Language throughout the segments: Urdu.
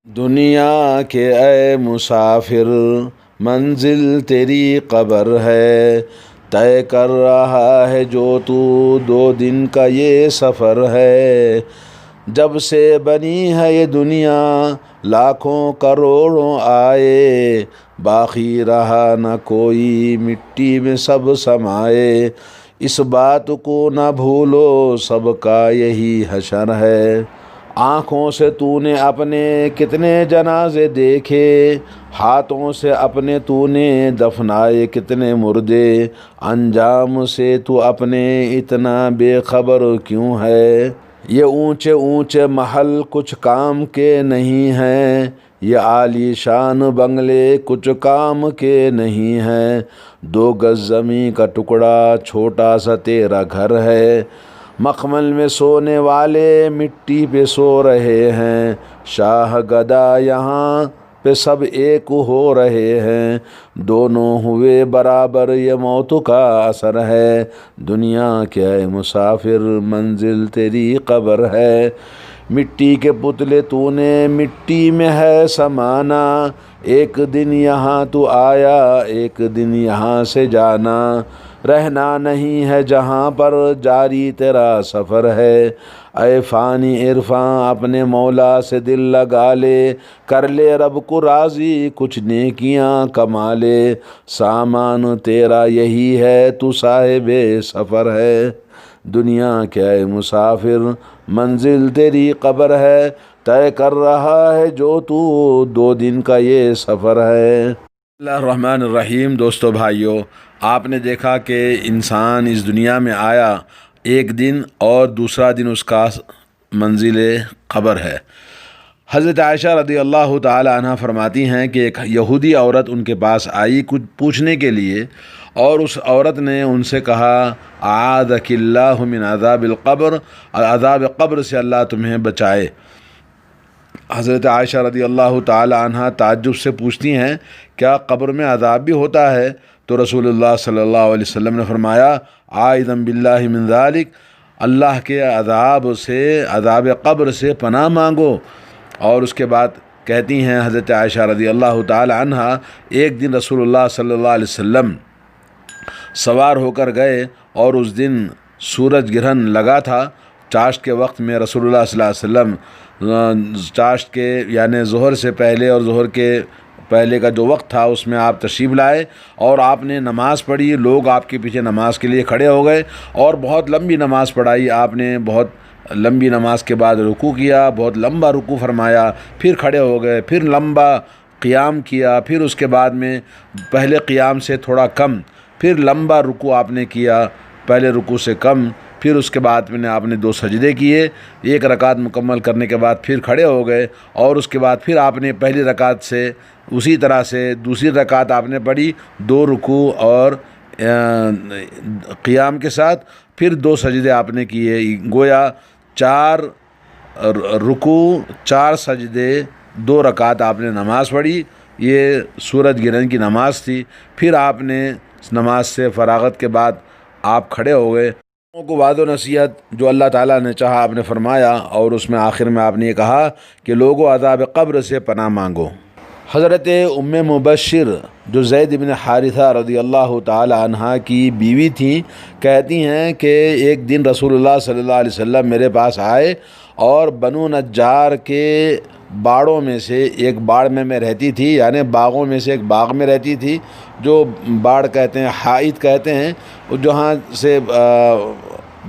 دنیا کے اے مسافر منزل تیری قبر ہے، طے کر رہا ہے جو تو 2 دن کا یہ سفر ہے۔ جب سے بنی ہے یہ دنیا لاکھوں کروڑوں آئے، باقی رہا نہ کوئی مٹی میں سب سمائے۔ اس بات کو نہ بھولو سب کا یہی حشر ہے۔ آنکھوں سے تو نے اپنے کتنے جنازے دیکھے، ہاتھوں سے اپنے تو نے دفنائے کتنے مردے، انجام سے تو اپنے اتنا بے خبر کیوں ہے؟ یہ اونچے اونچے محل کچھ کام کے نہیں ہیں، یہ عالی شان بنگلے کچھ کام کے نہیں ہیں۔ 2 گز زمیں کا ٹکڑا چھوٹا سا تیرا گھر ہے، مخمل میں سونے والے مٹی پہ سو رہے ہیں۔ شاہ گدا یہاں پہ سب ایک ہو رہے ہیں، دونوں ہوئے برابر یہ موت کا اثر ہے۔ دنیا کے اے مسافر منزل تیری قبر ہے، مٹی کے پتلے تو نے مٹی میں ہے سمانا۔ ایک دن یہاں تو آیا ایک دن یہاں سے جانا، رہنا نہیں ہے جہاں پر جاری تیرا سفر ہے۔ اے فانی عرفاں اپنے مولا سے دل لگا لے، کر لے رب کو راضی کچھ نیکیاں کما لے۔ سامان تیرا یہی ہے تو صاحب سفر ہے، دنیا کے اے مسافر منزل تیری قبر ہے، طے کر رہا ہے جو تو 2 دن کا یہ سفر ہے۔ بسم اللہ الرحمن الرحیم۔ دوستو بھائیو، آپ نے دیکھا کہ انسان اس دنیا میں آیا ایک دن اور دوسرا دن اس کا منزل قبر ہے۔ حضرت عائشہ رضی اللہ تعالی عنہ فرماتی ہیں کہ ایک یہودی عورت ان کے پاس آئی کچھ پوچھنے کے لیے، اور اس عورت نے ان سے کہا اعاذک اللہ من عذاب القبر، عذاب قبر سے اللہ تمہیں بچائے۔ حضرت عائشہ رضی اللہ تعالی عنہ تعجب سے پوچھتی ہیں کیا قبر میں عذاب بھی ہوتا ہے؟ تو رسول اللہ صلی اللہ علیہ وسلم نے فرمایا اعوذ باللہ من ذالک، اللہ کے عذاب سے، عذاب قبر سے پناہ مانگو۔ اور اس کے بعد کہتی ہیں حضرت عائشہ رضی اللہ تعالی عنہ، ایک دن رسول اللہ صلی اللہ علیہ وسلم سوار ہو کر گئے اور اس دن سورج گرہن لگا تھا۔ چاشت کے وقت میں رسول اللہ صلی اللہ علیہ وسلم چاشت کے یعنی ظہر سے پہلے اور ظہر کے پہلے کا جو وقت تھا اس میں آپ تشریف لائے اور آپ نے نماز پڑھی۔ لوگ آپ کے پیچھے نماز کے لیے کھڑے ہو گئے اور بہت لمبی نماز پڑھائی آپ نے۔ بہت لمبی نماز کے بعد رکوع کیا، بہت لمبا رکوع فرمایا، پھر کھڑے ہو گئے، پھر لمبا قیام کیا، پھر اس کے بعد میں پہلے قیام سے تھوڑا کم، پھر لمبا رکوع آپ نے کیا پہلے رکوع سے کم، پھر اس کے بعد میں آپ نے 2 سجدے کیے۔ 1 رکعت مکمل کرنے کے بعد پھر کھڑے ہو گئے اور اس کے بعد پھر آپ نے پہلی رکعت سے اسی طرح سے دوسری رکعت آپ نے پڑھی 2 رکوع اور قیام کے ساتھ، پھر 2 سجدے آپ نے کیے۔ گویا 4 رکوع 4 سجدے 2 رکعت آپ نے نماز پڑھی۔ یہ سورج گرہن کی نماز تھی۔ پھر آپ نے نماز سے فراغت کے بعد آپ کھڑے ہو گئے۔ لوگوں کو وعظ و نصیحت جو اللہ تعالیٰ نے چاہا آپ نے فرمایا، اور اس میں آخر میں آپ نے یہ کہا کہ لوگوں عذاب قبر سے پناہ مانگو۔ حضرت ام مبشر جو زید بن حارثہ رضی اللہ تعالی عنہ کی بیوی تھیں، کہتی ہیں کہ ایک دن رسول اللہ صلی اللہ علیہ وسلم میرے پاس آئے اور بنو نجار کے باڑوں میں سے ایک باڑ میں رہتی تھی، یعنی باغوں میں سے ایک باغ میں رہتی تھی، جو باڑ کہتے ہیں، حائط کہتے ہیں، جہاں سے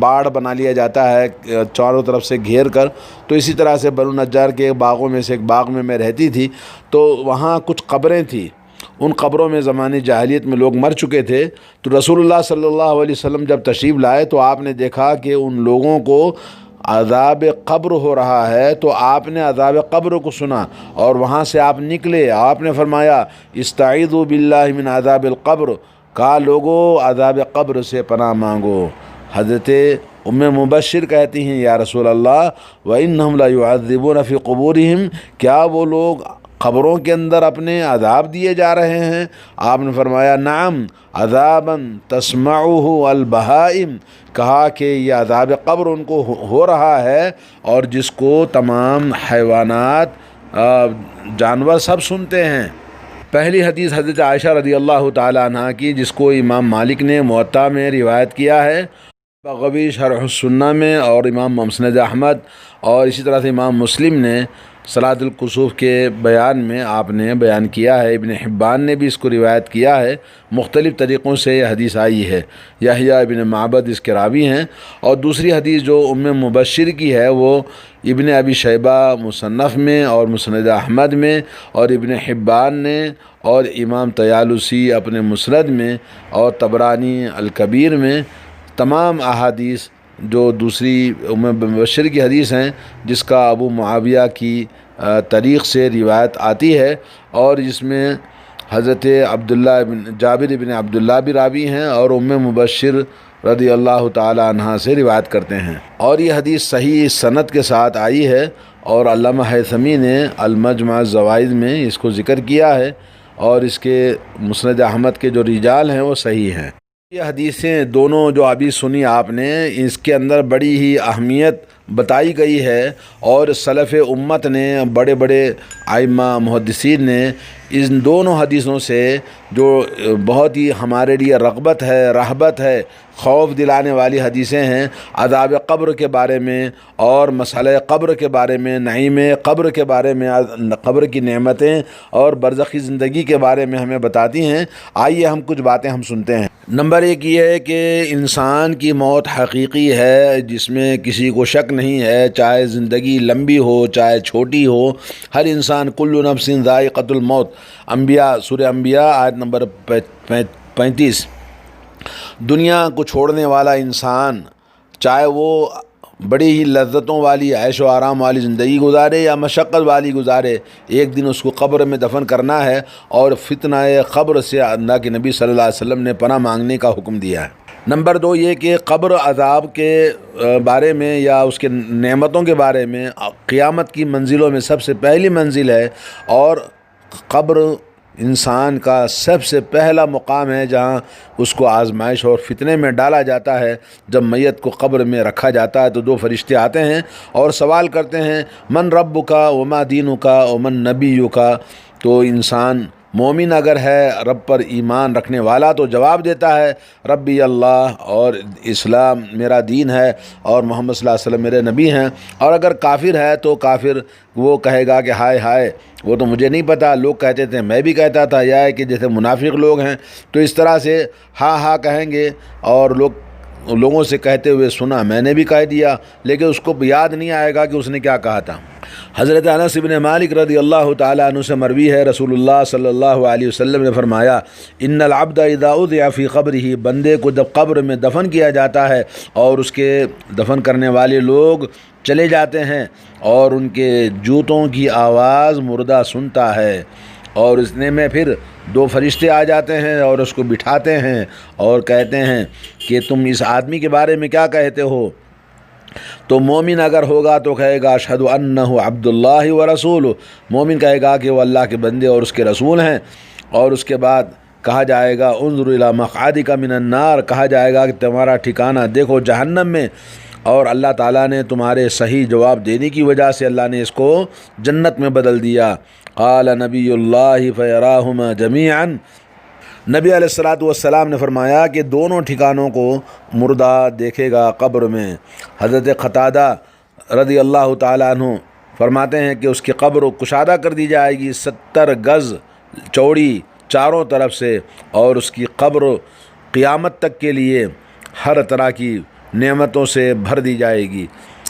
باڑ بنا لیا جاتا ہے چاروں طرف سے گھیر کر۔ تو اسی طرح سے بنو نجار کے باغوں میں سے ایک باغ میں رہتی تھی، تو وہاں کچھ قبریں تھیں۔ ان قبروں میں زمانے جاہلیت میں لوگ مر چکے تھے۔ تو رسول اللہ صلی اللہ علیہ وسلم جب تشریف لائے تو آپ نے دیکھا کہ ان لوگوں کو عذاب قبر ہو رہا ہے، تو آپ نے عذاب قبر کو سنا اور وہاں سے آپ نکلے۔ آپ نے فرمایا استعیذوا باللہ من عذاب القبر، کہا لوگو عذاب قبر سے پناہ مانگو۔ حضرت ام مبشر کہتی ہیں یا رسول اللہ وَإِنَّهُمْ لَيُعَذِّبُونَ فِي قُبُورِهِمْ، کیا وہ لوگ قبروں کے اندر اپنے عذاب دیے جا رہے ہیں؟ آپ نے فرمایا نعم عذاباً تسمعه البہائم، کہا کہ یہ عذاب قبر ان کو ہو رہا ہے اور جس کو تمام حیوانات جانور سب سنتے ہیں۔ پہلی حدیث حضرت عائشہ رضی اللہ تعالیٰ عنہ کی، جس کو امام مالک نے موطا میں روایت کیا ہے، بغوی شرح السنہ میں، اور امام مسند احمد، اور اسی طرح سے امام مسلم نے صلاۃ الکسوف کے بیان میں آپ نے بیان کیا ہے۔ ابن حبان نے بھی اس کو روایت کیا ہے، مختلف طریقوں سے یہ حدیث آئی ہے۔ یحییٰ ابن معبد اس کے راوی ہیں۔ اور دوسری حدیث جو ام مبشر کی ہے وہ ابن ابی شیبہ مصنف میں، اور مسند احمد میں، اور ابن حبان نے، اور امام طیالسی اپنے مسند میں، اور طبرانی الکبیر میں، تمام احادیث جو دوسری ام مبشر کی حدیث ہیں، جس کا ابو معاویہ کی طریق سے روایت آتی ہے، اور جس میں حضرت جابر بن عبداللہ بھی راوی ہیں، اور ام مبشر رضی اللہ تعالی عنہ سے روایت کرتے ہیں، اور یہ حدیث صحیح سند کے ساتھ آئی ہے، اور علامہ حیثمی نے المجمع الزوائد میں اس کو ذکر کیا ہے، اور اس کے مسند احمد کے جو رجال ہیں وہ صحیح ہیں۔ یہ حدیثیں دونوں جو ابھی سنی آپ نے، اس کے اندر بڑی ہی اہمیت بتائی گئی ہے، اور سلف امت نے، بڑے بڑے ائمہ محدثین نے ان دونوں حدیثوں سے جو بہت ہی ہمارے لیے رغبت ہے، رہبت ہے، خوف دلانے والی حدیثیں ہیں، عذاب قبر کے بارے میں، اور مسئلہ قبر کے بارے میں، نعیم قبر کے بارے میں، قبر کی نعمتیں اور برزخی زندگی کے بارے میں ہمیں بتاتی ہیں۔ آئیے ہم کچھ باتیں ہم سنتے ہیں۔ نمبر ایک یہ ہے کہ انسان کی موت حقیقی ہے، جس میں کسی کو شک نہیں ہے، چاہے زندگی لمبی ہو چاہے چھوٹی ہو، ہر انسان کل نفس ذائقۃ الموت۔ انبیاء، سورہ انبیاء آیت نمبر 35۔ دنیا کو چھوڑنے والا انسان، چاہے وہ بڑی ہی لذتوں والی، عیش و آرام والی زندگی گزارے یا مشقت والی گزارے، ایک دن اس کو قبر میں دفن کرنا ہے، اور فتنہ قبر سے اللہ کے نبی صلی اللہ علیہ وسلم نے پناہ مانگنے کا حکم دیا ہے۔ نمبر دو یہ کہ قبر عذاب کے بارے میں یا اس کے نعمتوں کے بارے میں قیامت کی منزلوں میں سب سے پہلی منزل ہے، اور قبر انسان کا سب سے پہلا مقام ہے جہاں اس کو آزمائش اور فتنے میں ڈالا جاتا ہے۔ جب میت کو قبر میں رکھا جاتا ہے تو دو فرشتے آتے ہیں اور سوال کرتے ہیں، من ربک وما دینک ومن نبیک۔ تو انسان مومن اگر ہے، رب پر ایمان رکھنے والا، تو جواب دیتا ہے ربی اللہ، اور اسلام میرا دین ہے، اور محمد صلی اللہ علیہ وسلم میرے نبی ہیں۔ اور اگر کافر ہے تو کافر وہ کہے گا کہ ہائے ہائے، وہ تو مجھے نہیں پتا، لوگ کہتے تھے میں بھی کہتا تھا، یا ہے کہ جیسے منافق لوگ ہیں تو اس طرح سے ہاں ہاں کہیں گے، اور لوگوں سے کہتے ہوئے سنا، میں نے بھی کہہ دیا، لیکن اس کو یاد نہیں آئے گا کہ اس نے کیا کہا تھا۔ حضرت انس بن مالک رضی اللہ تعالیٰ عنہ سے مروی ہے، رسول اللہ صلی اللہ علیہ وسلم نے فرمایا، ان العبد اذا اودع فی قبرہ، بندے کو جب قبر میں دفن کیا جاتا ہے اور اس کے دفن کرنے والے لوگ چلے جاتے ہیں، اور ان کے جوتوں کی آواز مردہ سنتا ہے، اور اس نے میں پھر دو فرشتے آ جاتے ہیں اور اس کو بٹھاتے ہیں اور کہتے ہیں کہ تم اس آدمی کے بارے میں کیا کہتے ہو؟ تو مومن اگر ہوگا تو کہے گا اشہد انہ عبد اللہ ورسولہ، مومن کہے گا کہ وہ اللہ کے بندے اور اس کے رسول ہیں، اور اس کے بعد کہا جائے گا انظر الی مقعدک من النار، کہا جائے گا کہ تمہارا ٹھکانہ دیکھو جہنم میں، اور اللہ تعالیٰ نے تمہارے صحیح جواب دینے کی وجہ سے اللہ نے اس کو جنت میں بدل دیا۔ قال نبی اللہ فیراہما جمیعا، نبی علیہ الصلوۃ والسلام نے فرمایا کہ دونوں ٹھکانوں کو مردہ دیکھے گا قبر میں۔ حضرت قتادہ رضی اللہ تعالیٰ عنہ فرماتے ہیں کہ اس کی قبر کشادہ کر دی جائے گی، 70 گز چوڑی چاروں طرف سے، اور اس کی قبر قیامت تک کے لیے ہر طرح کی نعمتوں سے بھر دی جائے گی۔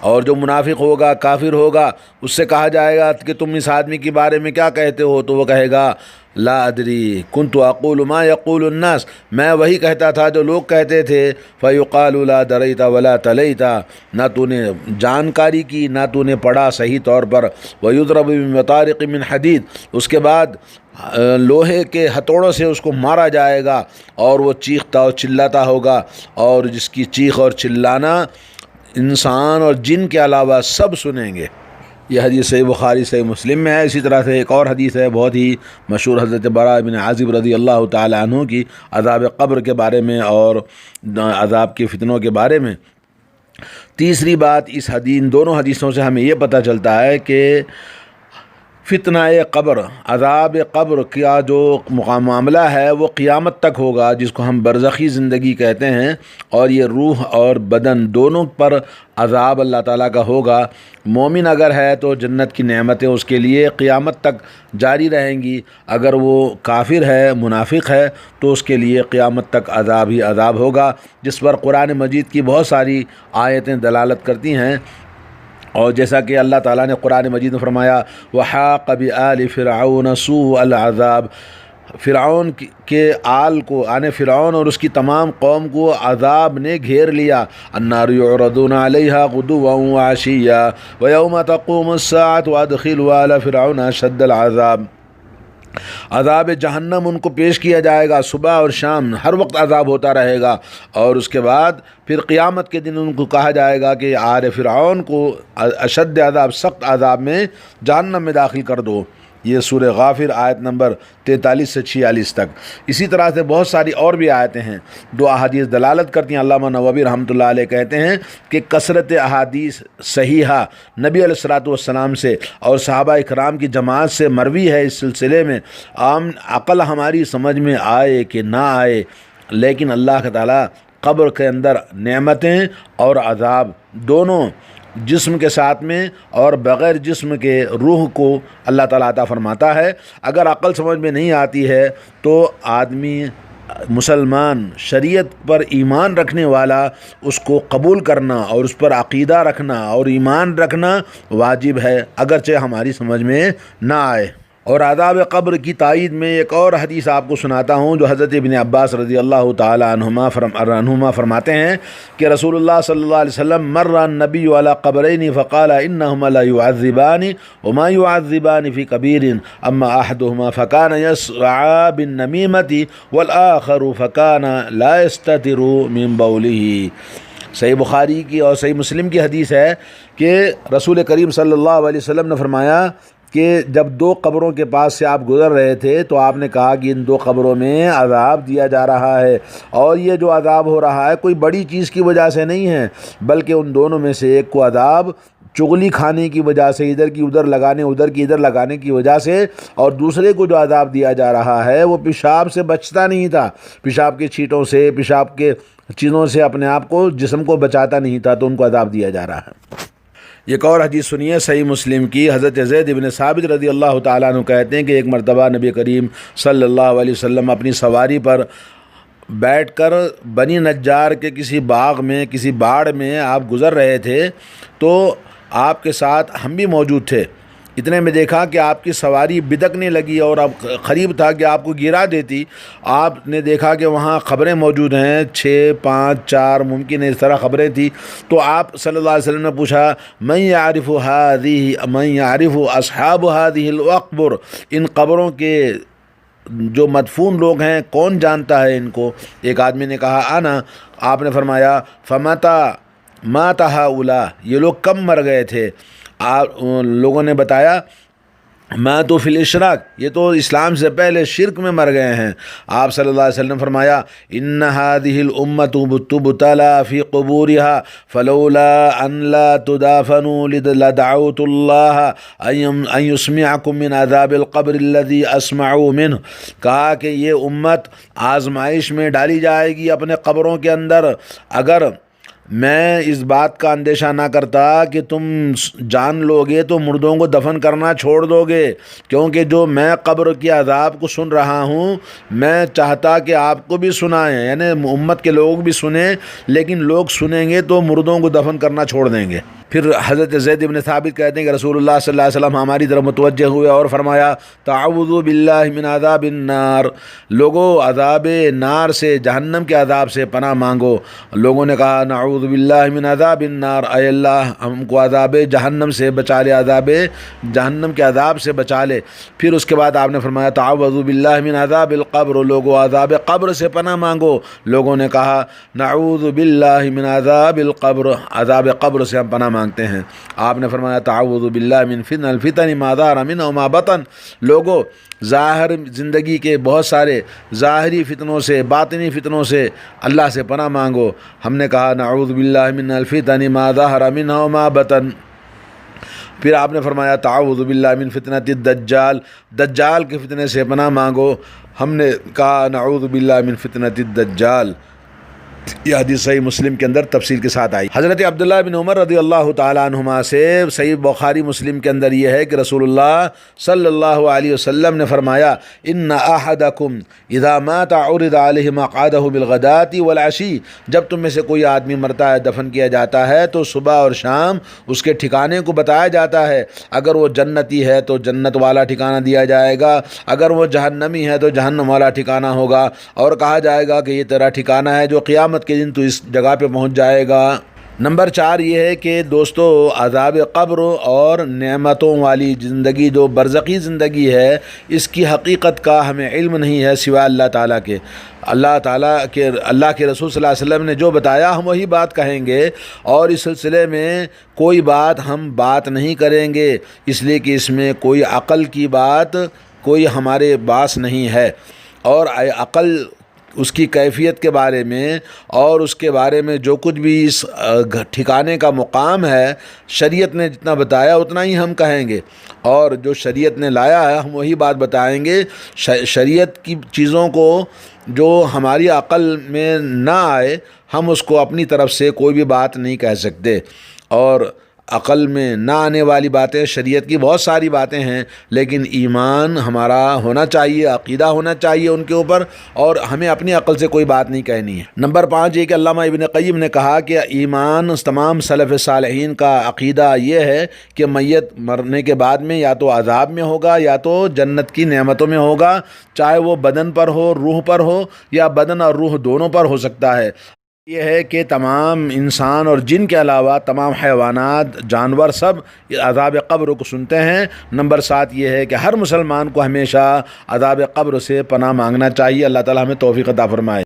اور جو منافق ہوگا، کافر ہوگا، اس سے کہا جائے گا کہ تم اس آدمی کے بارے میں کیا کہتے ہو؟ تو وہ کہے گا لا ادری کنت اقول ما یقول الناس، میں وہی کہتا تھا جو لوگ کہتے تھے۔ فیقال لا دریت ولا تلیت، نہ تو نے جانکاری کی نہ تو نے پڑھا صحیح طور پر۔ ویضرب بمطارق من حدید، اس کے بعد لوہے کے ہتھوڑوں سے اس کو مارا جائے گا، اور وہ چیختا اور چلاتا ہوگا، اور جس کی چیخ اور چلانا انسان اور جن کے علاوہ سب سنیں گے۔ یہ حدیث صحیح بخاری صحیح مسلم میں ہے۔ اسی طرح سے ایک اور حدیث ہے بہت ہی مشہور، حضرت براء بن عازب رضی اللہ تعالیٰ عنہ کی، عذاب قبر کے بارے میں اور عذاب کے فتنوں کے بارے میں۔ تیسری بات، اس دونوں حدیثوں سے ہمیں یہ پتہ چلتا ہے کہ فتنہ قبر، عذاب قبر کا جو معاملہ ہے وہ قیامت تک ہوگا، جس کو ہم برزخی زندگی کہتے ہیں، اور یہ روح اور بدن دونوں پر عذاب اللہ تعالیٰ کا ہوگا۔ مومن اگر ہے تو جنت کی نعمتیں اس کے لیے قیامت تک جاری رہیں گی، اگر وہ کافر ہے، منافق ہے، تو اس کے لیے قیامت تک عذاب ہی عذاب ہوگا، جس پر قرآن مجید کی بہت ساری آیتیں دلالت کرتی ہیں۔ اور جیسا کہ اللہ تعالیٰ نے قرآن مجید میں فرمایا وَحَاقَ بِآلِ فِرْعَوْنَ سُوءَ الْعَذَابِ، فرعون کے آل کو، یعنی فرعون اور اس کی تمام قوم کو عذاب نے گھیر لیا۔ النار یعرضون علیہا غدوا وعشیا ویوم تقوم الساعة وادخلوا آل فرعون اشد العذاب، عذاب جہنم ان کو پیش کیا جائے گا، صبح اور شام ہر وقت عذاب ہوتا رہے گا، اور اس کے بعد پھر قیامت کے دن ان کو کہا جائے گا کہ آل فرعون کو اشد عذاب، سخت عذاب میں جہنم میں داخل کر دو۔ یہ سورہ غافر آیت نمبر 43 سے 46 تک۔ اسی طرح سے بہت ساری اور بھی آیتیں ہیں جو احادیث دلالت کرتی ہیں۔ علامہ نووی رحمۃ اللہ علیہ کہتے ہیں کہ کثرت احادیث صحیحہ نبی علیہ الصلوۃ والسلام سے اور صحابہ اکرام کی جماعت سے مروی ہے اس سلسلے میں، عام عقل ہماری سمجھ میں آئے کہ نہ آئے، لیکن اللہ کے تعالیٰ قبر کے اندر نعمتیں اور عذاب دونوں جسم کے ساتھ میں اور بغیر جسم کے روح کو اللہ تعالیٰ عطا فرماتا ہے۔ اگر عقل سمجھ میں نہیں آتی ہے تو آدمی مسلمان شریعت پر ایمان رکھنے والا اس کو قبول کرنا اور اس پر عقیدہ رکھنا اور ایمان رکھنا واجب ہے، اگرچہ ہماری سمجھ میں نہ آئے۔ اور عذاب قبر کی تائید میں ایک اور حدیث آپ کو سناتا ہوں جو حضرت ابن عباس رضی اللہ تعالی عنہما فرماتے ہیں کہ رسول اللہ صلی اللہ علیہ وسلم مر النبی علی قبرین فقال انہما لا يعذبان وما يعذبان في کبیر اما احدهما فكان يسعى بالنمیمة والآخر فكان لا يستتر من بوله۔ صحیح بخاری کی اور صحیح مسلم کی حدیث ہے کہ رسول کریم صلی اللہ علیہ وسلم نے فرمایا کہ جب دو قبروں کے پاس سے آپ گزر رہے تھے تو آپ نے کہا کہ ان دو قبروں میں عذاب دیا جا رہا ہے، اور یہ جو عذاب ہو رہا ہے کوئی بڑی چیز کی وجہ سے نہیں ہے، بلکہ ان دونوں میں سے ایک کو عذاب چغلی کھانے کی وجہ سے، ادھر کی ادھر لگانے ادھر کی ادھر لگانے کی وجہ سے، اور دوسرے کو جو عذاب دیا جا رہا ہے وہ پیشاب سے بچتا نہیں تھا، پیشاب کے چھینٹوں سے، پیشاب کے چیزوں سے اپنے آپ کو، جسم کو بچاتا نہیں تھا، تو ان کو عذاب دیا جا رہا ہے۔ ایک اور حدیث سنیے صحیح مسلم کی، حضرت زید بن ثابت رضی اللہ تعالیٰ عنہ کہتے ہیں کہ ایک مرتبہ نبی کریم صلی اللہ علیہ وسلم اپنی سواری پر بیٹھ کر بنی نجار کے کسی باغ میں، کسی باڑ میں آپ گزر رہے تھے، تو آپ کے ساتھ ہم بھی موجود تھے۔ اتنے میں دیکھا کہ آپ کی سواری بدکنے لگی اور اب قریب تھا کہ آپ کو گرا دیتی۔ آپ نے دیکھا کہ وہاں خبریں موجود ہیں، 6، 5، 4 ممکن ہے اس طرح خبریں تھیں، تو آپ صلی اللہ علیہ وسلم نے پوچھا من یعرف اصحاب هذه القبور، ان قبروں کے جو مدفون لوگ ہیں کون جانتا ہے ان کو؟ ایک آدمی نے کہا انا۔ آپ نے فرمایا فمتا مات هؤلاء، یہ لوگ کب مر گئے تھے؟ لوگوں نے بتایا ماتوا فی الاشراک، یہ تو اسلام سے پہلے شرک میں مر گئے ہیں۔ آپ صلی اللہ علیہ وسلم نے فرمایا ان هذه الامة تبتلى في قبورها فلولا ان لا تدافنوا لدعوت الله ان يسمعكم من عذاب القبر الذي اسمعوا منه۔ کہا کہ یہ امت آزمائش میں ڈالی جائے گی اپنے قبروں کے اندر، اگر میں اس بات کا اندیشہ نہ کرتا کہ تم جان لو گے تو مردوں کو دفن کرنا چھوڑ دو گے، کیونکہ جو میں قبر کے عذاب کو سن رہا ہوں میں چاہتا کہ آپ کو بھی سنائیں، یعنی امت کے لوگ بھی سنیں، لیکن لوگ سنیں گے تو مردوں کو دفن کرنا چھوڑ دیں گے۔ پھر حضرت زید بن ثابت کہتے ہیں کہ رسول اللہ صلی اللہ علیہ وسلم ہماری طرف متوجہ ہوئے اور فرمایا تعوذوا باللہ من عذاب النار، لوگو عذاب نار سے، جہنم کے عذاب سے پناہ مانگو۔ لوگوں نے کہا نعوذ باللہ من عذاب النار، اے اللہ ہم کو عذاب جہنم سے بچا لے، عذاب جہنم کے عذاب سے بچا لے۔ پھر اس کے بعد آپ نے فرمایا تعوذوا باللہ من عذاب القبر، لوگو عذاب قبر سے پناہ مانگو۔ لوگوں نے کہا نعوذ باللہ من عذاب القبر، عذاب قبر سے ہم پناہ مانگتے ہیں۔ آپ نے فرمایا تعوذ باللہ من فتن الفتن ما ظہر منہ وما بطن، لوگوں ظاہر زندگی کے بہت سارے ظاہری فتنوں سے، باطنی فتنوں سے اللہ سے پناہ مانگو۔ ہم نے کہا نعوذ باللہ من الفتن ما ظہر منہ وما بطن۔ پھر آپ نے فرمایا تعوذ باللہ من فتنۃ الدجال، دجال کے فتنے سے پناہ مانگو۔ ہم نے کہا نعوذ باللہ من فتنۃ الدجال۔ یہ حدیث صحیح مسلم کے اندر تفصیل کے ساتھ آئی۔ حضرت عبداللہ بن عمر رضی اللہ تعالیٰ عنہما سے صحیح بخاری مسلم کے اندر یہ ہے کہ رسول اللہ صلی اللہ علیہ وسلم نے فرمایا ان احدکم اذا مات عرض علیہ مقعدہ بالغداۃ والعشی، جب تم میں سے کوئی آدمی مرتا ہے، دفن کیا جاتا ہے تو صبح اور شام اس کے ٹھکانے کو بتایا جاتا ہے۔ اگر وہ جنتی ہے تو جنت والا ٹھکانہ دیا جائے گا، اگر وہ جہنمی ہے تو جہنم والا ٹھکانہ ہوگا، اور کہا جائے گا کہ یہ تیرا ٹھکانہ ہے جو قیامت کے دن تو اس جگہ پہ پہنچ جائے گا۔ نمبر 4 یہ ہے کہ دوستو عذاب قبر اور نعمتوں والی زندگی جو برزخی زندگی ہے، اس کی حقیقت کا ہمیں علم نہیں ہے سوائے اللہ تعالیٰ کے۔ اللہ کے رسول صلی اللہ علیہ وسلم نے جو بتایا ہم وہی بات کہیں گے، اور اس سلسلے میں کوئی بات نہیں کریں گے، اس لیے کہ اس میں کوئی عقل کی بات کوئی ہمارے باس نہیں ہے، اور عقل اس کی کیفیت کے بارے میں اور اس کے بارے میں جو کچھ بھی اس ٹھکانے کا مقام ہے، شریعت نے جتنا بتایا اتنا ہی ہم کہیں گے، اور جو شریعت نے لایا ہے ہم وہی بات بتائیں گے۔ شریعت کی چیزوں کو جو ہماری عقل میں نہ آئے ہم اس کو اپنی طرف سے کوئی بھی بات نہیں کہہ سکتے، اور عقل میں نہ آنے والی باتیں شریعت کی بہت ساری باتیں ہیں، لیکن ایمان ہمارا ہونا چاہیے، عقیدہ ہونا چاہیے ان کے اوپر، اور ہمیں اپنی عقل سے کوئی بات نہیں کہنی ہے۔ نمبر 5 یہ کہ علامہ ابن قیم نے کہا کہ ایمان تمام سلف صالحین کا عقیدہ یہ ہے کہ میت مرنے کے بعد میں یا تو عذاب میں ہوگا یا تو جنت کی نعمتوں میں ہوگا، چاہے وہ بدن پر ہو، روح پر ہو، یا بدن اور روح دونوں پر ہو سکتا ہے۔ یہ ہے کہ تمام انسان اور جن کے علاوہ تمام حیوانات، جانور سب عذاب قبر کو سنتے ہیں۔ نمبر 7 یہ ہے کہ ہر مسلمان کو ہمیشہ عذاب قبر سے پناہ مانگنا چاہیے۔ اللہ تعالی ہمیں توفیق عطا فرمائے۔